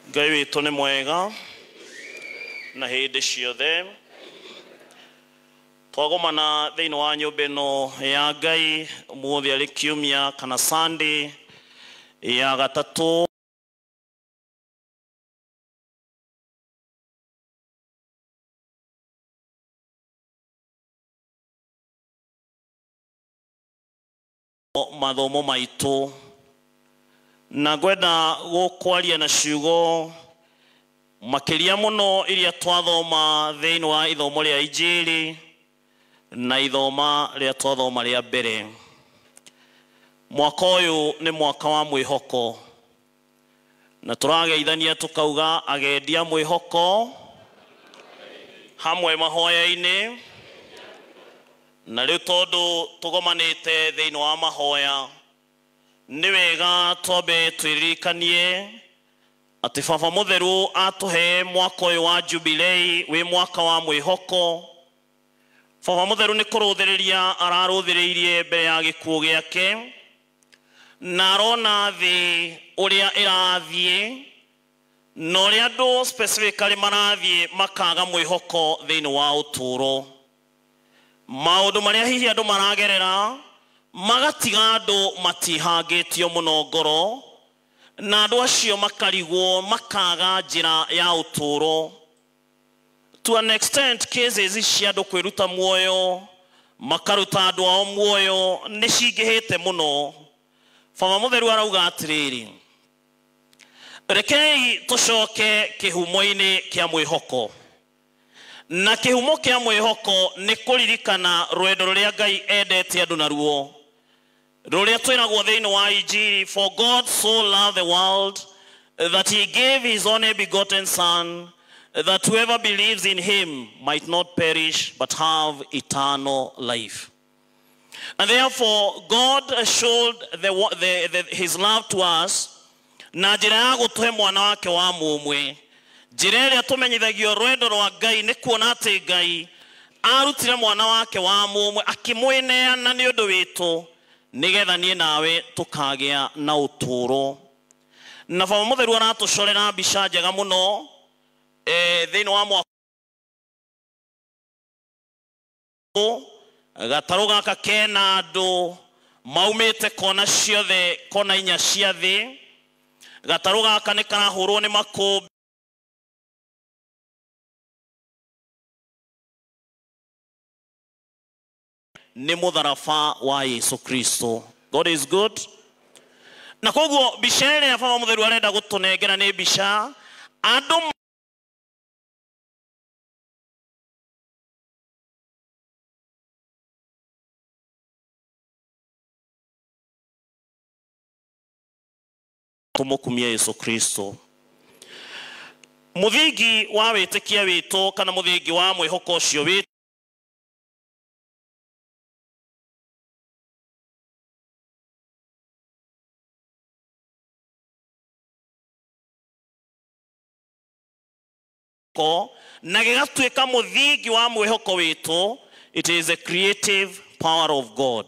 Ngai witũ nĩ mwega na hĩndĩ ciothe. Twagomana thĩinĩ wa nyũmba ĩno ya Ngai ũmũthĩ arĩ kiumia kana Sunday ya gatatũ mathomo maitũ, na ngwenda gũkwaria na ciugo makĩria mũno iria twathoma thĩinĩ wa ithomo rĩa Injili na ithoma rĩa twathoma rĩa mbere. Mwaka ũyũ nĩ mwaka wa mwĩhoko, na tũrageithania tũkauga agendia mwĩhoko hamwe mahoya-inĩ. Na rĩu tondũ tũgomanĩte thĩinĩ wa mahoya, nĩ wega twambe twĩririkanie atĩ Baba Mũtheru atũhe mwaka ũyũ wa Jubilee wĩ mwaka wa mwĩhoko. Baba Mũtheru nĩ kũrũthĩrĩria ararũthĩrĩirie mbere ya gĩkuũ gĩake, na arona thĩ ũrĩa ĩrathiĩ na ũrĩa andũ specifically marathiĩ makaga mwĩhoko thĩinĩ wa ũtũũro. Maũndũ marĩa hihi andũ maragerera magatiga andũ matihangĩtio mũno ngoro, na andũ acio makarigwo makaga njĩra ya ũtũũro. To an extent, cases cia andũ kwĩruta muoyo makaruta andũ ao muoyo nĩ cingĩhĩte mũno. Baba Mũtheru arauga atĩrĩrĩ, rekei tũcoke kĩhumo-inĩ kĩa mwĩhoko. Na kĩhumo kĩa mwĩhoko nĩ kũririkana rwendo rũrĩa Ngai endete andũ naruo, rũrĩa twĩragwo thĩinĩ wa Injili, for God so loved the world that he gave his only begotten Son, that whoever believes in him might not perish but have eternal life. And therefore God showed his love to us na njĩra ya gũtũhe mwana wake wa mũmwe. Njĩra ĩrĩa tũmenyithagio rwendo rwa Ngai nĩ kuona atĩ Ngai arutire mwana wake wa mũmwe akĩmwĩneana nĩ ũndũ witũ, nĩgetha niĩ nawe tũkagĩa na ũtũũro. Na Baba Mũtheru aratũcorera mbica njega mũno thĩinĩ wa mwaka gatarũ gaka kena andũ maumĩte kona ciothe, kona inya cia thĩ. Gatarũ gaka nĩ karahũrwo nĩ makũmbĩ nĩ mũtharaba wa Yesu Kristo. God is good. Na koguo mbica ĩrĩa Baba Mũtheru arenda gũtũnengera nĩ mbica andũ tũmũkumia Yesu Kristo. Mũthingi wa wĩtĩkia witũ kana mũthingi wa mwĩhoko ũcio witũ na gĩgatuĩka mũthingi wa mwĩhoko witũ, it is a creative power of God.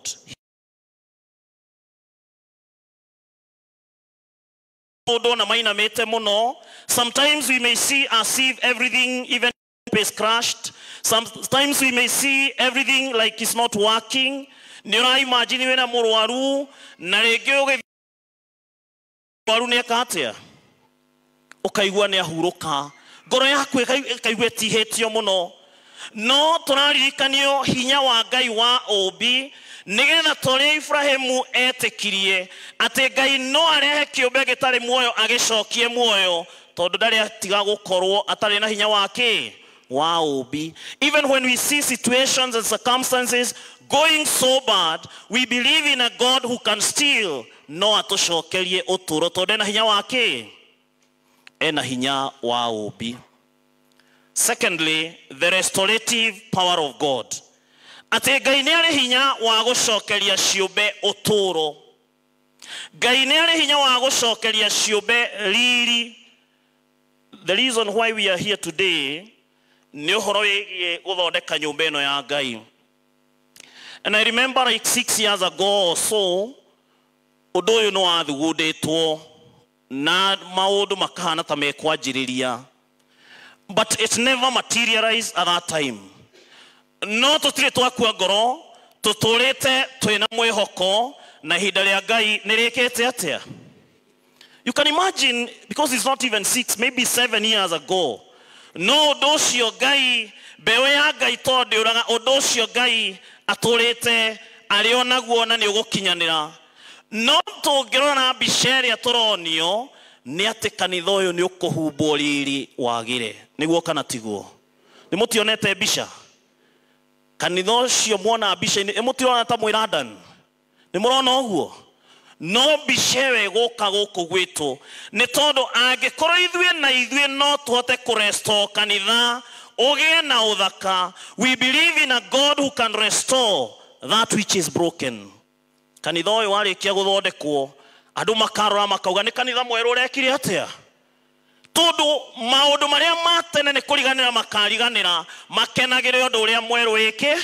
Sometimes we may see as if everything even is crashed. Sometimes we may see everything like it's not working. Nĩũra imagine wena mũrwaru na rĩngĩ mũrwaru nĩ akatia ũkaigua nĩ ahurũka, ngoro yaku ĩkaigua ĩtihĩtio mũno. No tũraririkanio hinya wa Ngai wa ũmbi, nĩgetha tũrĩa Ibrahimu etĩkirie atĩ Ngai no arehe kĩũmbe gĩtarĩ muoyo agĩcokie muoyo, tondũ ndarĩ atiga gũkorwo atarĩ na hinya wake wa ũmbi. Even when we see situations and circumstances going so bad, we believe in a God who can still no atũcokerie ũtũũro, tondũ ena hinya wake, ena hinya wa ũmbi. Secondly, the restorative power of God. Atĩ Ngai nĩ arĩ hinya wa gũcokeria ciũmbe ũtũũro. Ngai nĩ arĩ hinya wa gũcokeria ciũmbe riri. The reason why we are here today nĩ ũhoro wĩgiĩ gũthondeka nyũmba ĩno ya Ngai. And I remember like 6 years ago or so, ũndũ ũyũ nĩ wathugundĩtwo na maundu makahana ta mekwanjiriria, but it never materialized at that time. No tutire twakua ngoro, tuturite twina mwihoko na ihinda ria Ngai nirikete atia. You can imagine, because it's not even 6, maybe 7 years ago. No ucio Ngai bewe ya Ngai tondu uraga ucio Ngai aturite ari onaguo na ni ugukinyanira. No tungirora mbica iria turonio ni ati kanitha uyu ni ukuhumbwo riri wagire. Niguo kana tiguo? Ni mutionete mbica? Kanitha ucio muona mbica ni mutiona ta Mwiradan? Ni murona uguo? No mbica we guka guku gwitu ni tondu angikorwo ithuĩ no tuhote kurestore kanitha ugie na uthaka. We believe in a God who can restore that which is broken. Kanitha uyu warikia guthondekwo, andu makarora makauga ni kanitha mweru urekire atia. Tondu maundu maria matene ni kuriganira makariganira, makenagire undu uria mweru wiki,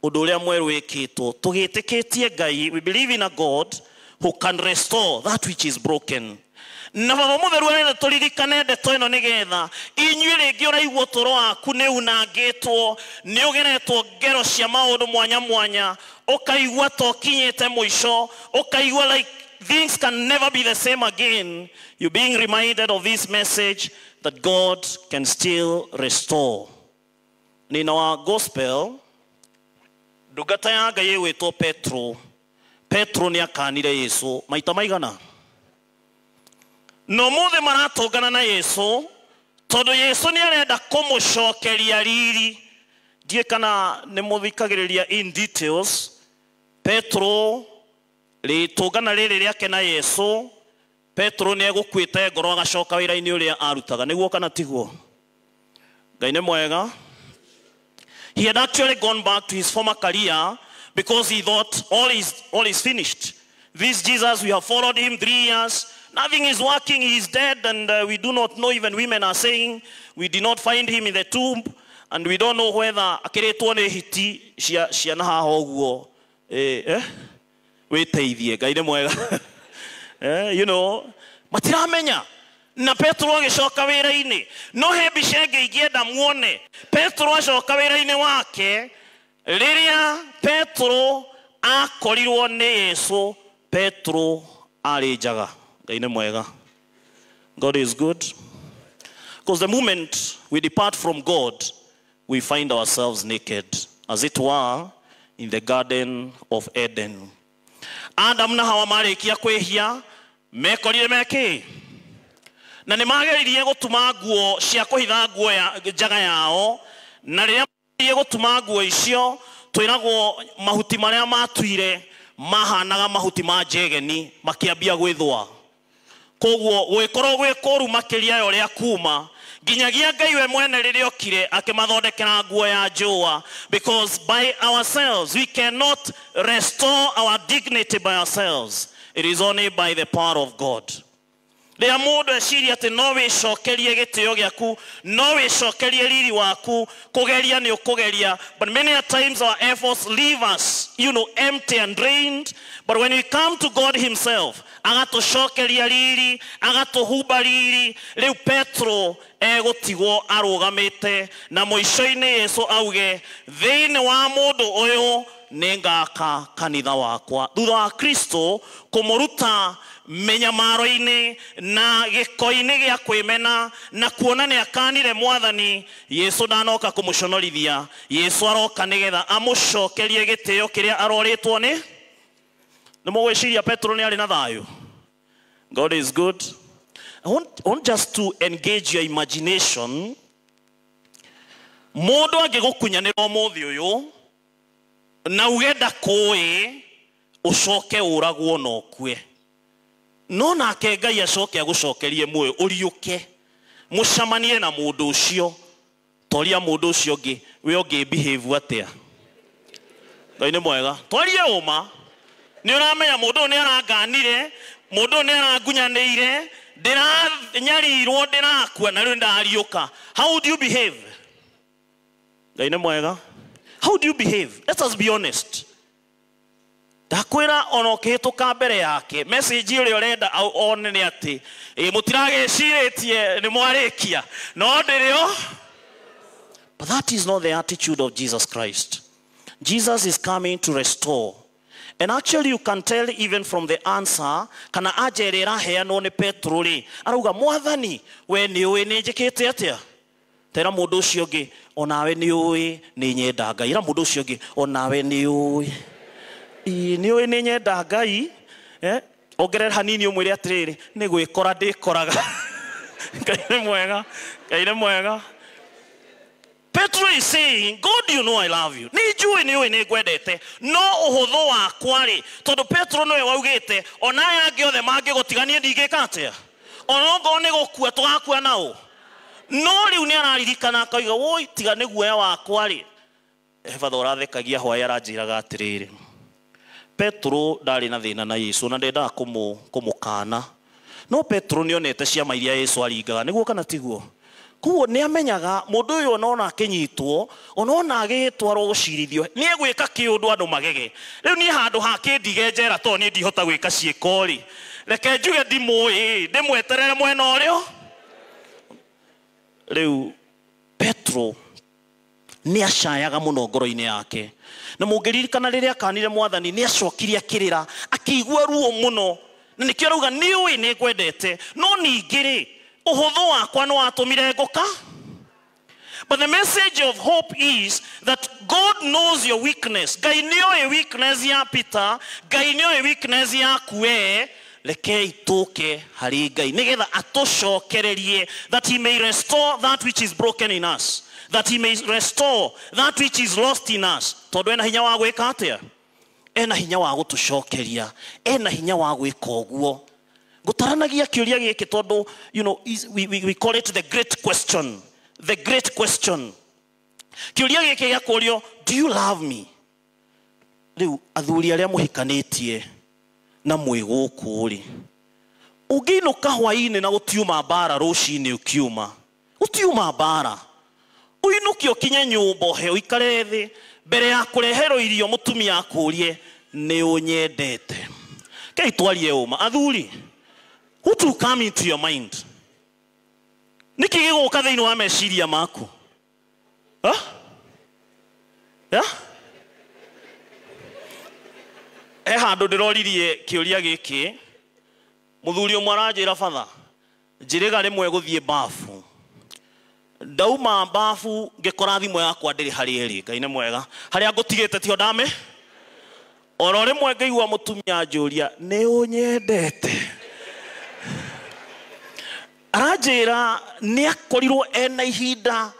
undu uria mweru wikitwo. Tugitikitie Ngai, we believe in a God who can restore that which is broken. Na baba mutheru arenda turirikane ndeto ino nigetha inyuĩ rĩngĩ ũraigua ũtũro waku nĩ unangĩtwo, nĩ ũgeretwo ngero cia maũndũ mwanya mwanya, ũkaigua ta ũkinyĩte mũico, ũkaigua like things can never be the same again. You're being reminded of this message that God can still restore. In our gospel, ndungata ya Ngai ĩgwĩtwo Petro. Petro nĩ akanire Yesu maita maigana. No mothe maratongana na Yesu tondu Yesu nĩ arenda kũmũcokeria riri. Ndiĩ kana nĩ mũthikagĩrĩria in details. Petro rĩtũngana rĩrĩ rĩake na Yesu, Petro nĩ egũkuĩte ngoro agacoka wĩra-inĩ ũrĩa arutaga. Nĩguo kana tiguo? Ngai nĩ mwega. He had actually gone back to his former career because he thought all is finished. This Jesus, we have followed him 3 years. Nothing is working. He is dead, and we do not know. Even women are saying we did not find him in the tomb, and we don't know whether akiretwo nĩ hiti ciana haha ũguo. Wĩteithie. Ngai nĩ mwega. You know, matiramenya. Na Petro agĩcoka wĩra-inĩ. No he mbica ĩngĩ ingĩenda muone. Petro acoka wĩra-inĩ wake. Rĩrĩa Petro akorirwo nĩ Yesu, Petro arĩ njaga. Ngai nĩ mwega. God is good. Because the moment we depart from God, we find ourselves naked, as it were in the Garden of Eden. Adam na Hawa marĩkia kwĩhia, mekorire meki. Na nĩ mageririe gũtuma nguo cia kũhitha nguo ya njaga yao, na rĩrĩa mageririe gũtuma nguo icio, twĩragwo mahuti marĩa matuire mahanaga mahuti ma njegeni makĩambia gwĩthũa. Koguo gwĩkorwo gwĩ kũru makĩria ya ũrĩa kuma, nginyagia Ngai we mwene rĩrĩa okire akĩmathondekera nguo ya njũa. Because by ourselves we cannot restore our dignity by ourselves. It is only by the power of God. Rĩrĩa mũndũ eciria atĩ no wĩcokerie gĩtĩo gĩaku, no wĩcokerie riri waku, kũgeria nĩ ũkũgeria. But many a times our efforts leave us, empty and drained. But when we come to God himself, agatũcokeria riri, agatũhumba riri. Rĩu Petro egũtigwo arũgamĩte, na mũico-inĩ Yesu auge, thĩinĩ wa mũndũ ũyũ nĩ ngaka kanitha wakwa. Thutha wa Kristo kũmũruta menyamaro-inĩ na gĩko-inĩ gĩa kwĩmena na kuona nĩ akanire Mwathani, Yesu ndanoka kũmũconorithia. Yesu aroka nĩgetha amũcokerie gĩtĩo kĩrĩa arorĩtwo nĩ. Nĩ mũgwĩciria Petro nĩ arĩ na thayũ? God is good. I want just to engage your imagination. Mũndũ angĩgũkunyanĩra ũmũthĩ ũyũ na ugenda kũĩ ũcoke ũragwo na ũkue. No nake Ngai acoke agũcokerie muoyo ũriũke, mũcamanie na mũndũ ũcio, toria mũndũ ũcio ũngĩ, we ũngĩ behave atĩa. Ngai nĩ mwega. Twarie ũma. Nĩ ũramenya mũndũ nĩ aranganire, mũndũ nĩ arangunyanĩire, ndĩranyarirwo ndĩrakua na rĩu ndariũka. How would you behave? Ngai nĩ mwega. How do you behave? Let us be honest. ndakwira ono kihituka mbere yake message ile urenda one ni ati mutirageciretie ni mwarikia no ndirio. But that is not the attitude of Jesus Christ. Jesus is coming to restore. And actually you can tell even from the answer, kana ajerera heano ni Petro ri arauga mwathani we ni uwi ni njikite atia. Tera mundu ucio ngi onawe ni uwi ni nyenda Ngai. Ira mundu ucio ngi onawe ni uwi ni uwi ni nyenda Ngai. Ongerera hanini umwire atiriri ni gwikora ndikoraga. Ngai ni mwega, Ngai ni mwega. Petro is saying, God, you know I love you. Nijui ni uwi ni gwendete. No uhuthu wakwa ri. Tondu Petro niwe waugite onaya angi othe mangigotigania ndigika atia. Onongo ni gukua tugakua nao. No riu ni araririkana akauga woi tiga ni guoya wakwa ri. Evatha urathekagia hwaye aranjiraga atiriri. Petro ndari na thina na Yesu na ndendaga kumukana. No Petro ni onete ciama iria Yesu aringaga niguo kana tiguo. Kuo ni amenyaga mundu uyu onona akinyitwo onona agitwarwo gucirithio ni egwika kiundu andu magege. Riu ni handu hakindige njera to ni ndihota gwika ciekori. Reke njuge ndimui ndimweterere mwena urio. Riu Petro ni acayaga muno ngoro-ini yake. Na mungiririkana riria kanire mwathani ni acokirie akirira akigua ruo muno. Na nikio rauga ni uwi ni gwendete no ningiri uhuthu wakwa no atumire ngoka. But the message of hope is that God knows your weakness. Ngai nioe weakness ya Peter, Ngai nioe weakness ya kue. Reke ituke hari Ngai nigetha atucokererie, that he may restore that which is broken in us, that he may restore that which is lost in us. Tondu ena hinya wa gwika atia, ena hinya wa gutucokeria, ena hinya wa gwika uguo. Gutaranagia kiuria giki tondu you know we call it the great question. The great question. Kiuria giki gia kurio, do you love me? Riu athuri aria muhikanitie na mwiguku ri uginuka hwaini na gutiuma bara rucini ukiuma utiuma bara uinuki ukinye nyumba he uikare thi mbere ya kurehero irio mutumia akurie ni unyendete. Kei twarie uma athuri, who to come into your mind? Niki giguka thiini wa meciria maku? Handu ndiroririe kiuria giki muthuri umwe aranjira fatha njiriga rimwe guthie bafu. Ndauma bafu ngikora thimo yakwa ndiri hari eri. Ngai ni mwega. Haria ngutigite tio ndame oro rimwe ngaigua mutumia njuria ni unyendete. Aranjira ni akorirwo ena ihinda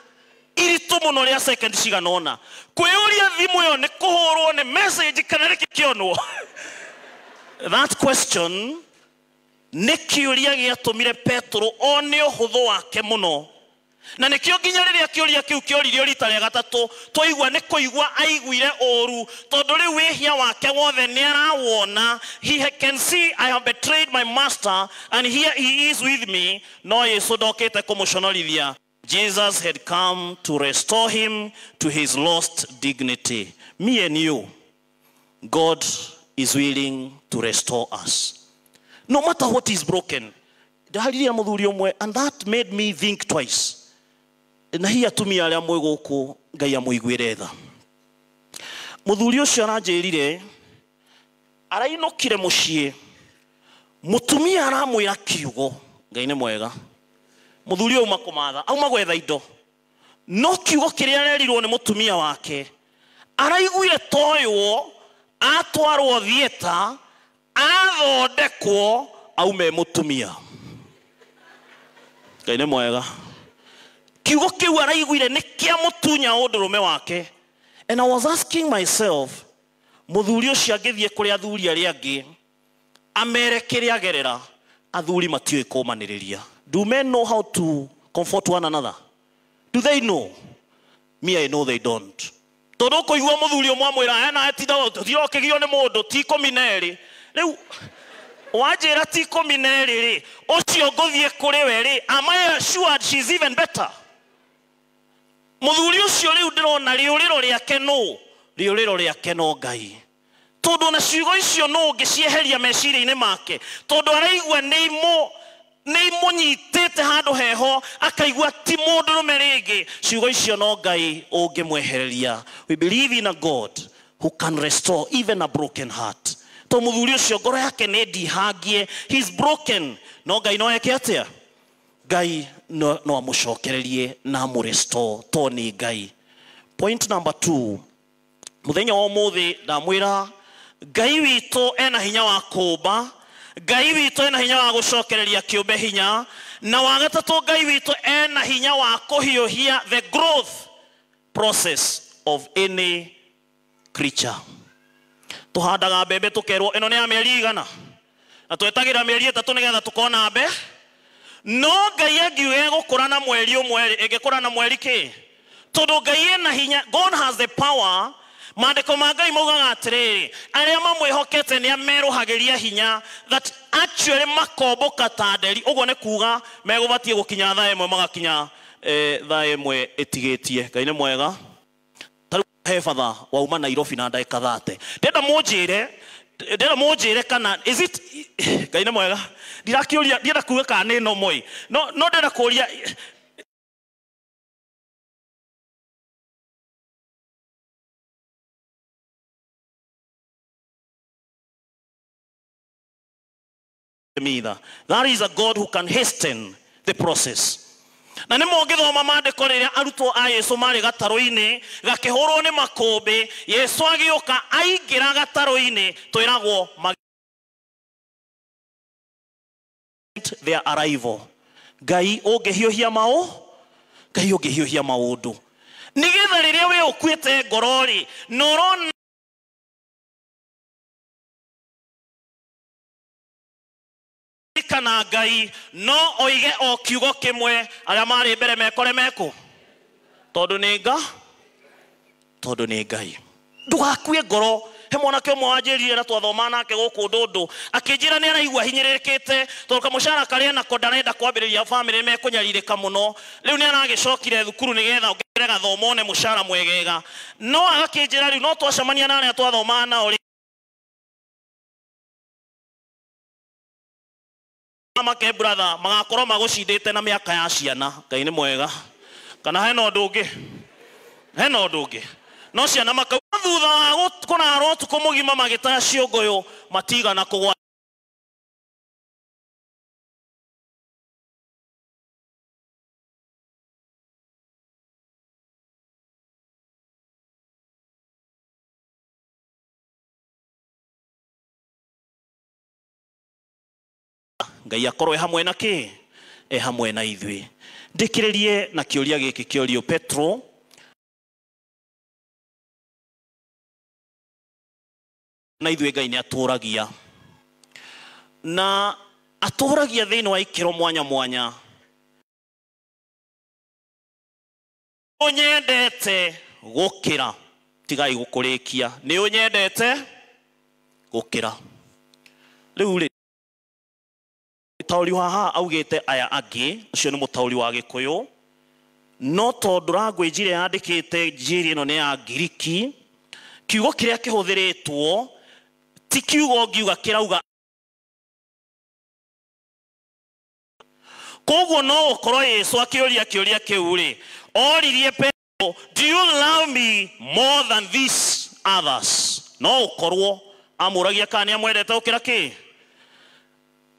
iritu muno ria second ciganona kwiyuria thimu yo ni kuhurwo ni message kana rikionwo. That question ni kiuria giatumire Petro one uhuthu wake muno. Na nikio nginya riria kiuria kiu kioririo rita ria gatatu toigwa ni kuigwa aiguire oru tondu riu wihia wake wothe ni arawona. He can see I have betrayed my master and here he is with me. No Yesu ndokite kumuconorithia. Jesus had come to restore him to his lost dignity. Me and you, God is willing to restore us. No matter what is broken. And that made me think twice. Na hi atumia aria mwe guku Ngai amuiguire tha. Muthuri ucio aranjirire arainukire mucii mutumia aramwira kiugo. Ngai ni mwega. Muthuri auma kumatha auma gwetha indo no kiugo kiria arerirwo ni mutumia wake araiguire toywo atwarwo thieta athondekwo aume mutumia. Ngai ni mwega. Kiugo kiu araiguire ni kia mutunya undurume wake. And I was asking myself, muthuri ucio angithie kuri athuri aria angi amere kiria gerera athuri matioi kumaniriria. Do men know how to comfort one another? Do they know? Me, I know they don't. Todo koigua muthuri umwe amwira ena atinda thirokigio ni mundu ti komineri. Riu wajira ti komineri ri ucio nguthie kuri we ri am I sure she's even better? Muthuri ucio riu ndirona riuriro riake no riuriro riake no Ngai. tondu na ciugo icio no ngicieheria meciria-inĩ make tondu araigua nĩ munyitĩte handũ heho akaigua ti mũndũrũme rĩngĩ ciugo icio no Ngai ũngĩmwehereria. We believe in a God who can restore even a broken heart. To mũthuri ũcio ngoro yake nĩ ndihangie, he's broken, no Ngai no eke atĩa? Ngai no amũcokererie na amũrestore, to nĩ Ngai. Point number 2, muthenya wa ũmũthĩ ndamwĩra Ngai witũ ena hinya wa kũmba, Ngai witũ ena hinya wa gũcokereria kĩũmbe hinya, na wa gatatũ Ngai witũ ena hinya wa kũhiũhia the growth process of any creature. Tuhandaga mbembe tukerwo ĩno nĩ ya mĩeri igana na twetagĩra mĩeri 3 nĩgetha tukona mbe, no Ngai angiuga gũkũra na mweri ũmwe ĩngĩkũra na mweri kĩ? Tondu Ngai ena hinya. God has the power. Maandĩko ma Ngai maugaga atĩrĩrĩ, arĩa mamwĩhokete nĩ amerũhagĩria hinya, that actually makomboka ta nderi. Ũguo nĩ kuga megũbatie gũkinya thaa ĩmwe magakinya thaa ĩmwe ĩtigĩtie. Ngai nĩ mwega. Tarĩu he batha wauma Nairobi na ndagĩka 30. Ndĩrenda mũnjĩre kana is it Ngai nĩ mwega. Ndirakĩũria, ndienda kuga kana nĩ no moi. No ndĩrenda kũũria either. That is a God who can hasten the process. Na nĩ mũngĩthoma maandĩko rĩrĩa arutwo a Yesu marĩ gatarũ-inĩ gakĩhũrwo nĩ makũmbĩ, Yesu agĩũka aingĩra gatarũ-inĩ, twĩragwo their arrival. Ngai ũngĩhiũhia Ngai ũngĩhiũhia maũndũ nĩgetha rĩrĩa we ũkuĩte ngoro-rĩ na ũrona kana Ngai no oige o kiugo kimwe arĩa marĩ mbere mekore meko tondu nĩ Ngai. Ndugakue ngoro. He mwanake ũmwe wanjĩrire na twathoma nake gũkũ Ndũndũ akĩnjĩra nĩ araigua hinyĩrĩrĩkĩte tondu kamũcara karĩa nako ndarenda kwambĩrĩria famĩlĩ mekũnyarirĩka mũno. Rĩu nĩ aragĩcokire thukuru nĩgetha ongerere gathomo one mũcara mwegega, no agakĩnjĩra rĩu no twacemania na arĩa twathoma nao make brother magakorwo magũcindĩte na mĩaka ya ciana. Ngai nĩ mwega. Kana hena ũndũ ũngĩ no ciana makauga thutha wa kũnarwo ũtukũ mũgima magĩtaya ciũngũyũ matigana kũgwa. Ngai akorwo hamwe na kĩ? Hamwe na ithuĩ. Ndĩkĩrĩrie na kĩũria gĩkĩ kĩũrio Petro na ithuĩ Ngai nĩ atũragia na atũragia thĩinĩ wa ikĩro mwanya mwanya. Ũnyendete gũkĩra, tigai gũkũrĩkia. Nĩ ũnyendete gũkĩra. Rĩu mũtaũri wa haha augĩte aya angĩ, ũcio nĩ mũtaũri wa Gĩkũyũ, no tondũ language ĩrĩa yandĩkĩte njĩri ĩno nĩ ya Ngiriki, kiugo kĩrĩa kĩhũthĩrĩtwo ti kiugo ngiuga kĩrauga. Koguo no ũkorwo Yesu akĩũria kĩũria kĩu-rĩ, oririe Petro, do you love me more than these others? No ũkorwo amũragia kana nĩ amwendete gũkĩra kĩ?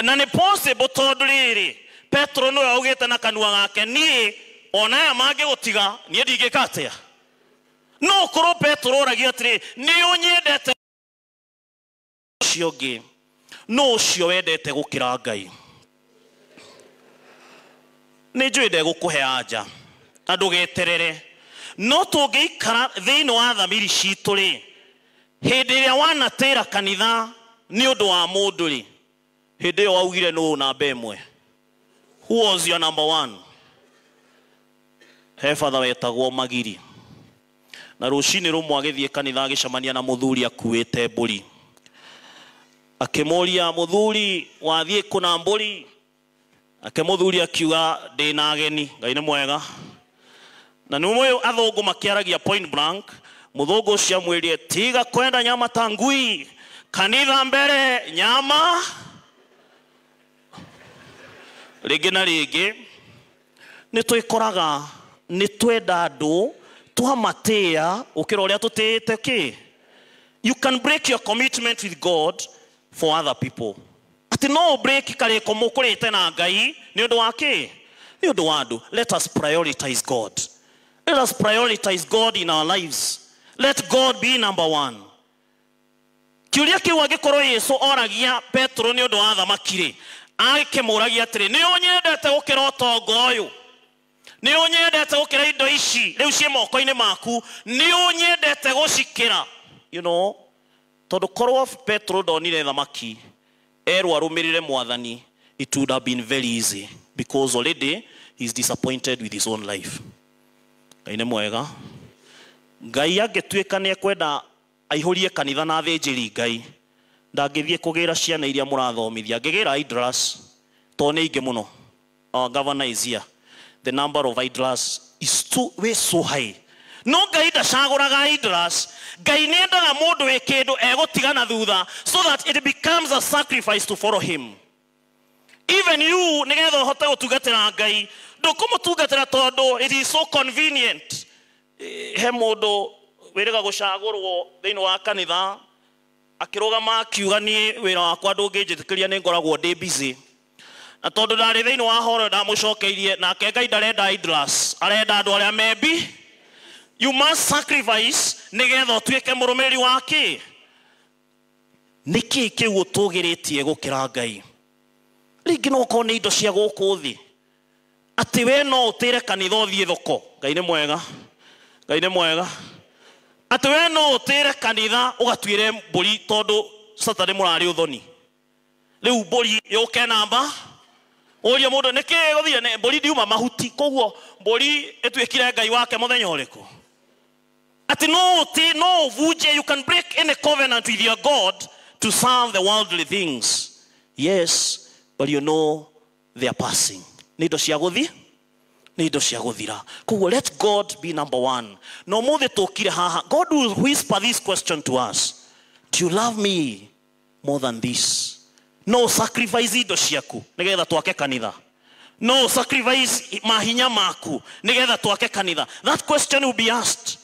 Na nĩ possible tondu rĩrĩ Petro no augĩte na kanua gake, niĩ ona aya mangĩgũtiga niĩ ndingĩka atĩa. No ũkorwo Petro oragia atĩrĩ, nĩ ũnyendete ũcio ũngĩ, no ũcio wendete gũkĩra Ngai. Nĩ njũĩ ndegũkũhe anja na ndũgeterere, no tũngĩikara thĩinĩ wa thamiri citũ-rĩ, hĩndĩ ĩrĩa wanatĩra kanitha nĩ ũndũ wa mũndũ-rĩ, hĩndĩ ĩyo waugire nũ namba ĩmwe? Who was your number 1? He father wetagwo Magiri, na rũcinĩ rũmwe agĩthiĩ kanitha agĩcemania na mũthuri akuĩte mbũri. Akĩmũria, mũthuri wathiĩ kũna mbũri? Mũthuri akiuga, ndĩna ageni. Ngai nĩ mwega. Na nĩ mũĩ athũngũ makĩaragia point blank, muthungu cia mwĩrie tiga kwenda nyama tangui kanitha mbere nyama rĩngĩ na rĩngĩ nĩ twĩkoraga nĩ twenda andũ twamatĩa ũkĩra ũrĩa tũtĩĩte kĩ. You can break your commitment with God for other people. Ati no break karĩko mũkũrĩte na Ngai nĩ ũndũ wa kĩ? Nĩ ũndũ wa andũ. Let us prioritize God. Let us prioritize God in our lives. Let God be number one. Kiuria kĩu angĩkorwo Yesu oragia Petro nĩ ũndũ wa thamaki rĩ, akĩmũragia atĩrĩ nĩ ũnyendete gũkĩra ũtonga ũyũ, nĩ ũnyendete gũkĩra indo ici rĩu ciĩ moko-inĩ maku, nĩ ũnyendete gũcikĩra. You know, tondũ korwo Petro ndonire thamaki erwo arũmĩrĩre Mwathani, it would have been very easy because already he's disappointed with his own life. Ngai nĩ mwega. Ngai angĩtuĩka nĩ ekwenda aihũrie kanitha na athĩnjĩri Ngai, ndangĩthiĩ kũgĩra ciana iria mũrathomithia, angĩgĩra idlers to nĩ ingĩ mũno. Our governor is here. The number of idlers is way so high. No Ngai ndacagũraga idlers. Ngai nĩendaga mũndũ wĩ kĩndũ egũtigana thutha so that it becomes a sacrifice to follow him. Even you nĩgetha ũhote gũtungatĩra Ngai, ndũkũmũtungatĩra tondũ it is so convenient. He mũndũ wĩrĩga gũcagũrwo thĩinĩ wa kanitha akĩrũgama akiuga niĩ wĩra wakwa ndũngĩnjĩtĩkĩria nĩ ngoragwo ndĩ busy, na tondũ ndarĩ thĩinĩ wa horo ndamũcokeirie nake Ngai ndarenda idlers, arenda andũ arĩa membi. You must sacrifice nĩgetha ũtuĩke mũrũmĩrĩri wake. Nĩkĩ kĩu ũtũgĩrĩtie gũkĩra Ngai? Rĩngĩ no ũkorwo nĩ indo cia gũkũ thĩ, atĩ we no ũtĩre kanitha ũthiĩ thoko. Ngai nĩ mwega. Ngai nĩ mwega. Atĩ we no ũtĩre kanitha ũgatuĩre mbũri tondũ Saturday mũrarĩ ũthoni. Rĩu mbũri yũke namba ũria mũndũ nĩkĩ gũthire mbũri ndiuma mahuti, koguo mbũri ĩtuĩkire Ngai wake mũthenya ũrĩkũ? Ati no vuje, you can break any covenant with your God to serve the worldly things. Yes, but you know they are passing. Nido cia guthi, nido cia guthira. Koguo let God be number one. No mũthĩ tũkire haha, God will whisper this question to us. Do you love me more than this? No sacrifice indo ciaku nĩgetha twake kanitha. No sacrifice mahinya maku nĩgetha twake kanitha. That question will be asked.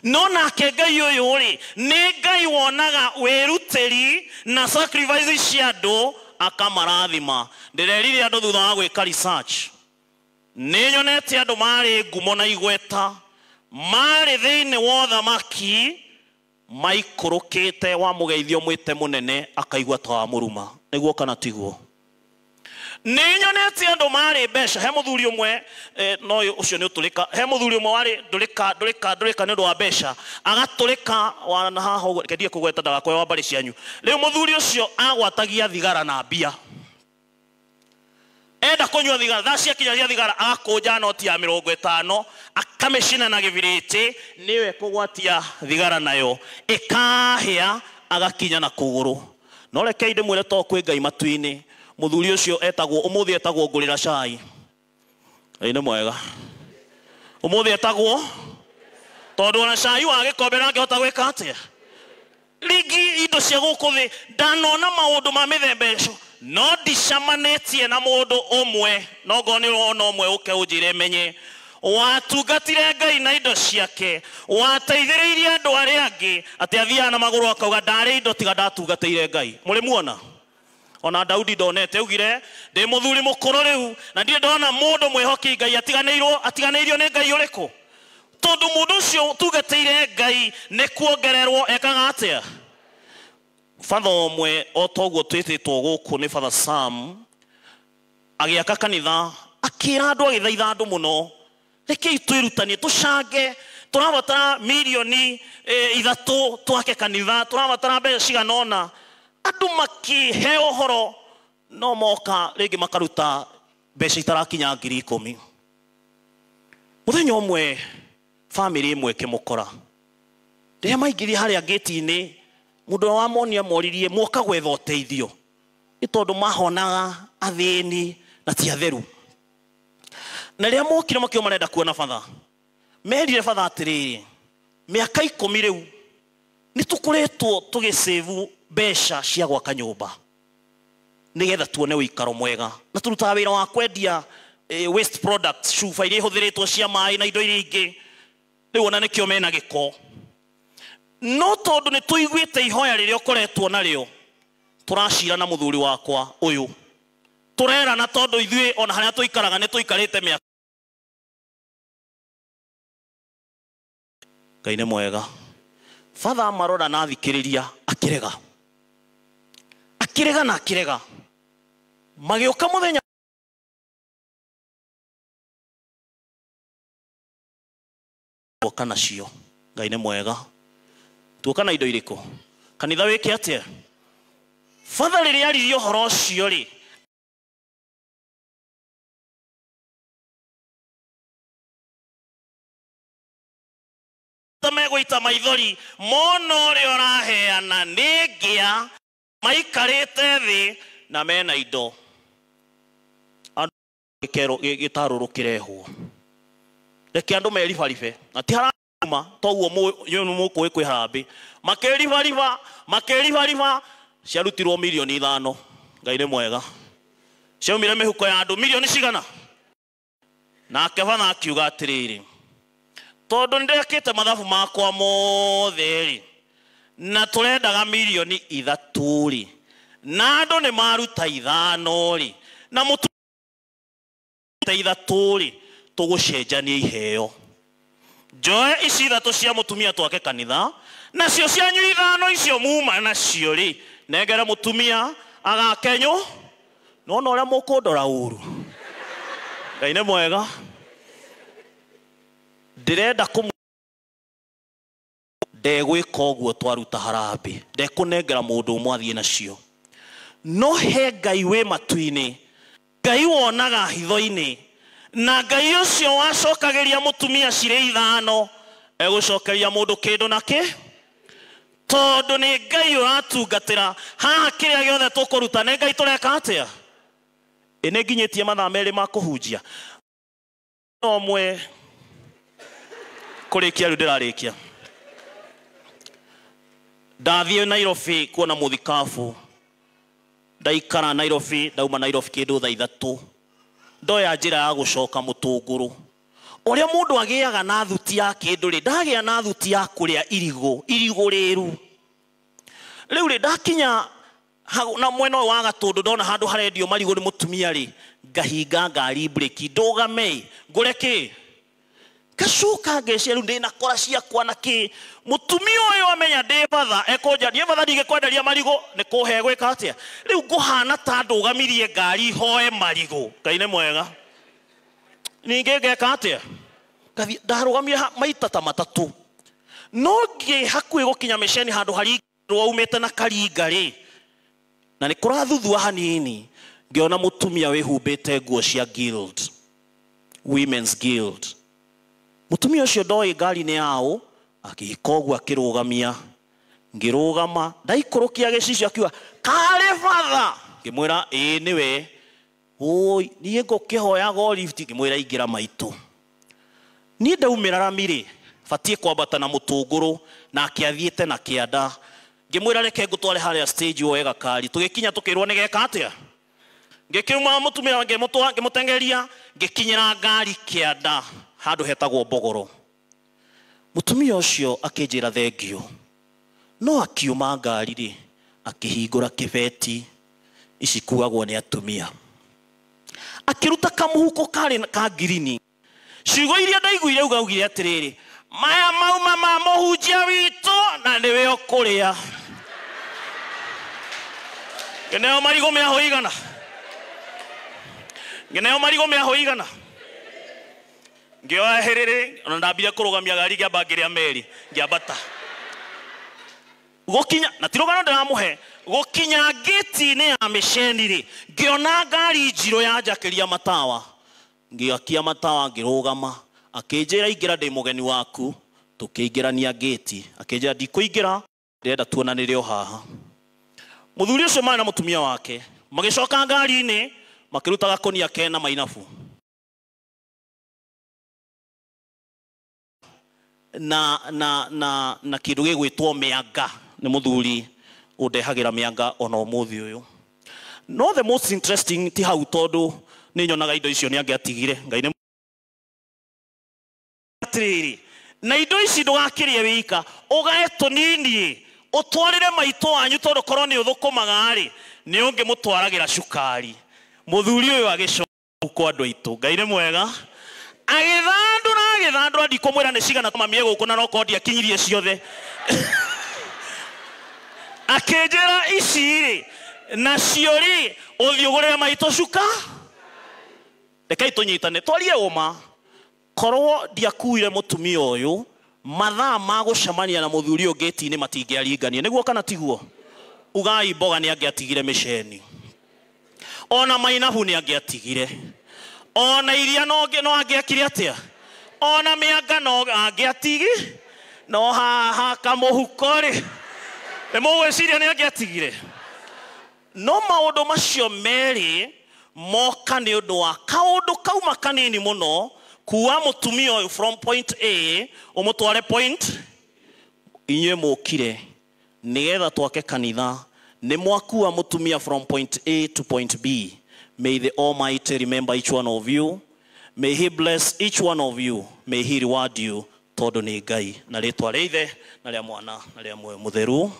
No nake Ngai ũyũ rĩ, nĩ Ngai wonaga wĩrutĩri na sacrifice cia andũ akamarathima. Ndĩrerire andũ thutha wa gwĩka research, nĩ nyonete andũ marĩ ngumo na igweta marĩ thĩinĩ wa thamaki maikũrũkĩte wa mũgeithio mwĩte mũnene akaigua ta wa mũruma. Nĩguo kana tiguo? Nĩ nyonete andũ marĩ mbeca. He mũthuri ũmwe no ũcio nĩ ũtũrĩka. He mũthuri ũmwe warĩ ndũrĩka nĩ ũndũ wa mbeca, agatũrĩka wana haha ũguo, kendie kũgweta ndagakoe wa mbarĩ cianyu. Rĩu mũthuri ũcio agwatagia thigara na mbia, enda kũnyua thigara, thaa ciakinya cia thigara agakũnja noti ya 50 akamĩcina na gĩbirĩti, nĩwe kũgwatia thigara nayo ĩkahĩa agakinya na kũgũrũ. No reke ndĩmwĩre to kwĩ Ngai matu-inĩ. Mũthuri ũcio etagwo ũmũthĩ etagwo ngũrĩra cai. Ngai nĩ mwega. Ũmũthĩ etagwo tondũ ona cai wa gĩkombe nangĩhota gwĩka atĩa? Rĩngĩ indo cia gũkũ thĩ ndanona maũndũ ma mĩthemba ĩcio, no ndicamanĩtie na mũndũ ũmwe, no ngorwo nĩ wona ũmwe ũke ũnjĩre menye watungatire Ngai na indo ciake, wateithĩrĩirie andũ arĩa angĩ, atĩ athiaga na magũrũ akauga ndarĩ indo tiga ndatungatĩire Ngai. Mũrĩ muona? Ona Daudi ndonete augire ndĩ mũthuri mũkũrũ rĩu na ndirĩ ndona mũndũ mwĩhoki Ngai atiganĩirio nĩ Ngai ũrĩkũ. Tondũ mũndũ ũcio tungatĩire Ngai nĩ kuongererwo ekaga atĩa? Father ũmwe o toguo twĩtĩtwo gũkũ nĩ Father Sam agĩaka kanitha, akĩra andũ agĩthaitha andũ mũno, rekei twĩrutanie tũcange, tũrabatara milioni 3 twake kanitha, tũrabatara mbeca cigana ũna. Andũ makĩhe ũhoro no moka rĩngĩ makaruta mbeca itarakinya 10,000. Mũthenya ũmwe family ĩmwe ĩkĩmũkora, rĩrĩa maingĩrire harĩa gate-inĩ, mũndũ wa monia moririe muoka gwetha ũteithio, nĩ tondũ mahonaga athĩni na ti atheru. Na rĩrĩa mokire makĩo marenda kuona Father, merire Father atĩrĩrĩ, miaka 10 riu ni tukoretwo tugisave besha cia gwaka nyumba nigetha tuone uikaro mwega na turutaga wira wa kwendia waste products shufa iria huthiritwo cia mai na indo iria ingi riu ona nikio mena giko no tondu ni tuiguite ihoya riria ukoretwo nario turacira na muthuri wakwa uyu turera na tondu ithui ona haria tuikaraga ni tuikarite miaka Ngai ni mwega Father marora na thikiriria akirega na akirega magioka muthenya kana cio Ngai ni mwega tuoka na indo iriku kanitha wiki atia Father riria aririo horo cio ri tamegoita maithori mono ri oraheana nigia maikarite thi na mena indo andu gitaruru kirehwo reke andu meribaribe ati harama toguo mukuwi kwi harambi makeribariba ciarutirwo milioni 5 Ngai ni mwega ciaumire mihuko ya andu milioni cigana nake Father akiuga atiriri tondu ndekite mathabu makwa mothe ri na turendaga milioni 3 ri na andu ni maruta 5 ri na mutu 3 ri tugucenjania iheo njoe ici 3 cia mutumia twake kanitha na cio cianyu 5 icio muma nacio ri negere mutumia agakenyo nona uria mukundora uru Ngai ni mwega ndirenda ndegwika uguo twaruta harambi ndekunengera mundu mwathie nacio no he Ngai we matuini Ngai wonaga hitho-ini na Ngai ucio wacokagiria mutumia cire 5 egucokeria mundu kindu naki tondu ni Ngai uratungatira haha kiria giothe tukuruta ni Ngai tureka atia ene nginyitie mathaa meri ma kuhunjia omwe kurikia ru ndirarikia ndathie Nairobi kuona muthikafu ndaikara Nairobi ndauma Nairobi kindu thaa 3 ndoya njira ya gucoka Mutunguru uria mundu agiaga na thuti ya kindu ri ndagia na thuti ya kuria irigo riru riu ri ndakinya na mwena wa Gatundu ndona handu harendio marigo ni mutumia ri ngahinga ngari breki ndugame ngureki kashuka ngeciria riu ndina kora ciakwa na ki mutumia uyu amenya ndi Father ekonja ndi Father ndigikwenderia marigo ni kuhe gwika atia riu nguhana ta ndugamirie ngari hoe marigo Ngai ni mwega ninge ngeka atia kathi ndarugamie maita ta 3 no ngi hakui gukinya mesheni handu hari umete na karinga ri na ni kurathuthua hanini ngiona mutumia wihumbite nguo cia guild women's guild mutumia ucio ndoi ngari ni yao akihika uguo akirugamia ngirugama ndaikurukia gicicio akiwa kare Father ngimwira niwe oi nie ngukihoyaga lift ngimwira ingira maitu ni ndaumira ramiri fatie kwambata na Mutunguru na akiathiete na kianda ngimwira reke ngutware haria stage wega kari tugikinya tukirwo ni geka atia ngikiruma mutumia ngimutengeria ngikinyira ngari kianda handu hetagwo Mbogoro mutumia ucio akinjira thengio no akiuma ngari ri akihingura kibeti ici kuagwo ni atumia akiruta kamuhuko kari ka girini ciugo iria ndaiguire ugaugire atiriri maya mauma ma muhunjia witu na niwe ukuria ngeneo marigo me hoigana ngioya herere ona ndambia kurugamia gari ngiambangiria meri ngiambata gukinya na tirugano ndiramuhe gukinya gate ni ya mesheni ri ngiona ngari njiro ya njakiria matawa ngiakia matawa ngirugama akinjira ingira ndi mugeni waku tukiingirania gate akinjira ndikuingira ndenda tuonanire o haha muthuri ucio mwana mutumia wake magicoka ngari-ini makirutaga konia kena mainabu na kindu gigwitwo mianga ni muthuri undehagira mianga ona umuthi uyu. No the most interesting ti hau tondu ni nyonaga indo icio ni angiatigire ngai ni atiriri na indo ici ndugakirie wika ugae tunini utwarire maito wanyu tondu korwo ni uthukumaga ri ni ungi mutwaragira cukari. Muthuri uyu agicoka kwa andu aitu ngai ni mwega agithandura ndikumwira ni cigana mamie guku na noko ndi akinyirie ciothe akenjera ici na ciori uthiugurira maito cuka reke itunyitane twarie uma korwo ndiakuire mutumia uyu mathaa ma gucemania na muthuri uyu gate-ini matingiaringania niguo kana tiguo. Ugai Mboga ni angiatigire miceni, ona Mainabu ni angiatigire, ona Iria no angiakire atia, ona mianga no angiatigi, no haha kamuhuko ri emugwiciria ni angiatigire. No maundu macio meri moka ni undu wa kaundu kauma kanini muno kuwa mutumia uyu from point A umutware point inye mukire nigetha twake kanitha ni mwakuwa mutumia from point A to point B. May the Almighty remember each one of you. May he bless each one of you. May he reward you tondu ni Ngai na ritwa ria Ithe na ria Mwana na ria Muoyo Mutheru.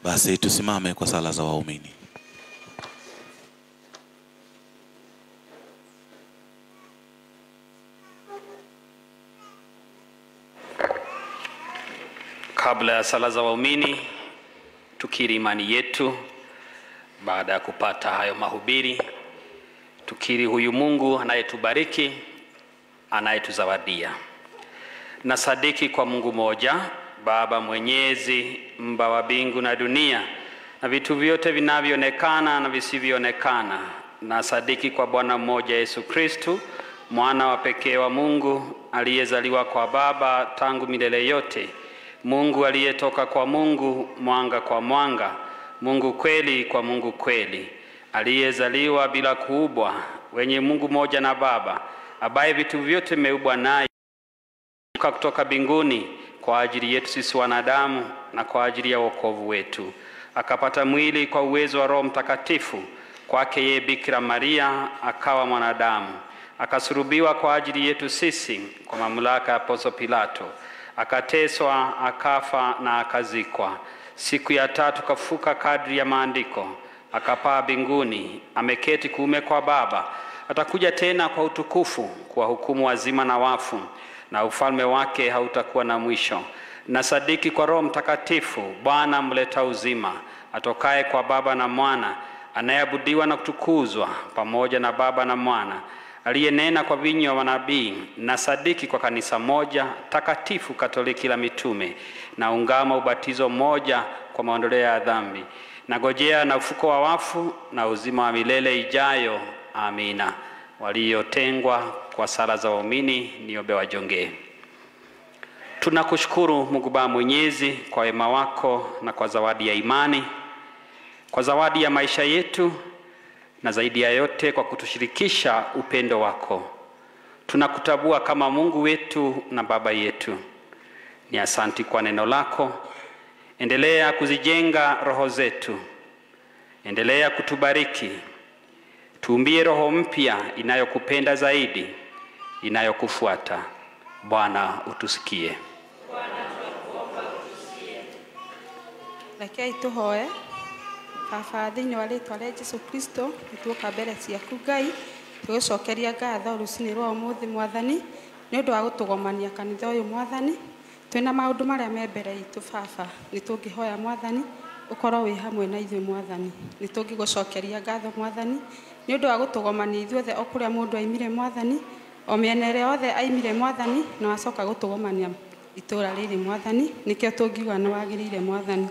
Basi tusimame kwa sala za waumini. Kabla ya sala za waumini tukiri imani yetu. Baada ya kupata hayo mahubiri tukiri huyu Mungu anayetubariki, anayetuzawadia. Na sadiki kwa Mungu moja, Baba Mwenyezi, Mba wa mbingu na dunia na vitu vyote vinavyoonekana na visivyoonekana. Na sadiki kwa Bwana mmoja Yesu Kristo, mwana wa pekee wa Mungu, aliyezaliwa kwa Baba tangu milele yote, Mungu aliyetoka kwa Mungu, mwanga kwa mwanga, Mungu kweli kwa Mungu kweli, aliyezaliwa bila kuubwa, wenye Mungu moja na Baba, ambaye vitu vyote vimeubwa naye, kutoka mbinguni kwa ajili yetu sisi wanadamu na kwa ajili ya wokovu wetu. Akapata mwili kwa uwezo wa Roho Mtakatifu, kwake yeye Bikira Maria akawa mwanadamu. Akasulubiwa kwa ajili yetu sisi kwa mamlaka ya Poncio Pilato. Akateswa, akafa na akazikwa. Siku ya tatu kafuka kadri ya maandiko. Akapaa mbinguni, ameketi kuume kwa Baba. Atakuja tena kwa utukufu kuwahukumu wazima na wafu, na ufalme wake hautakuwa na mwisho. Na sadiki kwa Roho Mtakatifu, Bwana mleta uzima, atokaye kwa Baba na Mwana, anayeabudiwa na kutukuzwa pamoja na Baba na Mwana, aliyenena kwa vinywa vya manabii. Na sadiki kwa kanisa moja takatifu Katoliki la mitume, na ungama ubatizo mmoja kwa maondoleo ya dhambi, na ngojea na ufuko wa wafu na uzima wa milele ijayo. Amina. Waliotengwa kwa sala za waumini niombe wajongee. Tunakushukuru Mungu Baba Mwenyezi kwa wema wako na kwa zawadi ya imani, kwa zawadi ya maisha yetu, na zaidi ya yote kwa kutushirikisha upendo wako. Tunakutambua kama Mungu wetu na Baba yetu. Ni asanti kwa neno lako. Endelea kuzijenga roho zetu. Endelea kutubariki. Tuumbie roho mpya inayokupenda zaidi, inayokufuata. Bwana utusikie. Bwana tunakuomba utusikie. Rekei tuhoe. Baba thĩinĩ wa rĩĩtwa rĩa Jesũ Kristo, nĩtuoka mbere ciaku Ngai, tũgũcokeria ngatho rũcinĩ rwa ũmũthĩ Mwathani, nĩ ũndũ wa gũtũgomania kanitha ũyũ Mwathani. Twĩna maũndũ marĩa me mbere itũ Baba, nĩtũngĩhoya Mwathani ũkorwo wĩ hamwe na ithuĩ Mwathani. Nĩtũngĩgũcokeria ngatho Mwathani nĩ ũndũ wa gũtũgomania ithuothe o kũrĩa mũndũ aimire Mwathani, o mĩena ĩrĩa yothe aimire Mwathani, na wacoka gũtũgomania itũũra rĩrĩ Mwathani. Nĩkĩo tũngiuga nĩ wagĩrĩire Mwathani.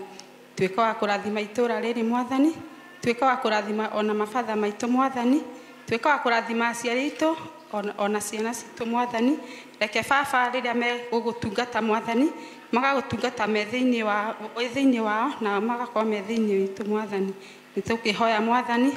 Tuĩka wa kũrathima itũũra rĩrĩ Mwathani, tuĩka wa kũrathima ona mabatha maitũ Mwathani, tuĩka wa kũrathima aciari aitũ ona ciana citũ Mwathani. Reke baba rĩrĩa megũgũtungata Mwathani, magagũtungata me thĩinĩ wao na magakorwo me thĩinĩ witũ Mwathani. Nĩtũkĩhoya Mwathani